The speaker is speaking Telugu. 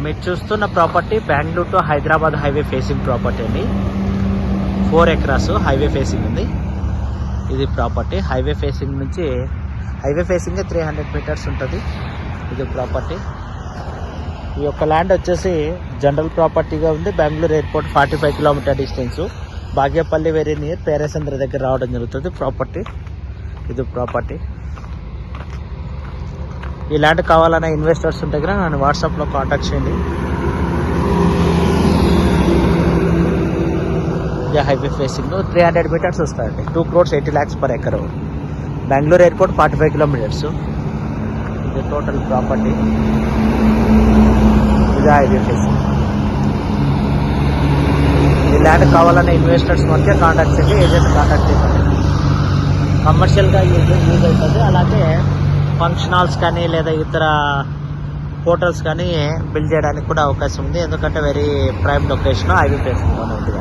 మీరు చూస్తున్న property Bengaluru to Hyderabad highway facing property అండి. 4 ఎకరాస్ హైవే ఫేసింగ్ ఉంది. ఇది ప్రాపర్టీ హైవే ఫేసింగ్ నుంచి హైవే ఫేసింగ్ 300 మీటర్స్ ఉంటుంది. ఇది ప్రాపర్టీ. ఈ యొక్క ల్యాండ్ వచ్చేసి జనరల్ ప్రాపర్టీగా ఉంది. Bengaluru airport 45 kilometre distance. Bagepalli very near Peresandra దగ్గర రావడం జరుగుతుంది ప్రాపర్టీ. ఇది ప్రాపర్టీ. ఈ ల్యాండ్ కావాలన్న ఇన్వెస్టర్స్ ఉంటే కదా నన్ను వాట్సాప్లో కాంటాక్ట్ చేయండి. ఇది హైవే ఫేసింగ్ 300 మీటర్స్ వస్తాయండి. 2,80 lakhs per acre. Bengaluru airport 45 kilometres. ఇది టోటల్ ప్రాపర్టీ. ఇది హైవే ఫేసింగ్. ఈ ల్యాండ్ కావాలన్న ఇన్వెస్టర్స్ మధ్య కాంటాక్ట్ చేయండి. ఏజెంట్ కాంటాక్ట్ చేయండి. కమర్షియల్గా యూజ్ అవుతుంది. అలాగే ఫంక్షన్ హాల్స్ కానీ లేదా ఇతర హోటల్స్ కానీ బిల్డ్ చేయడానికి కూడా అవకాశం ఉంది. ఎందుకంటే very prime location highway facing ఉంది.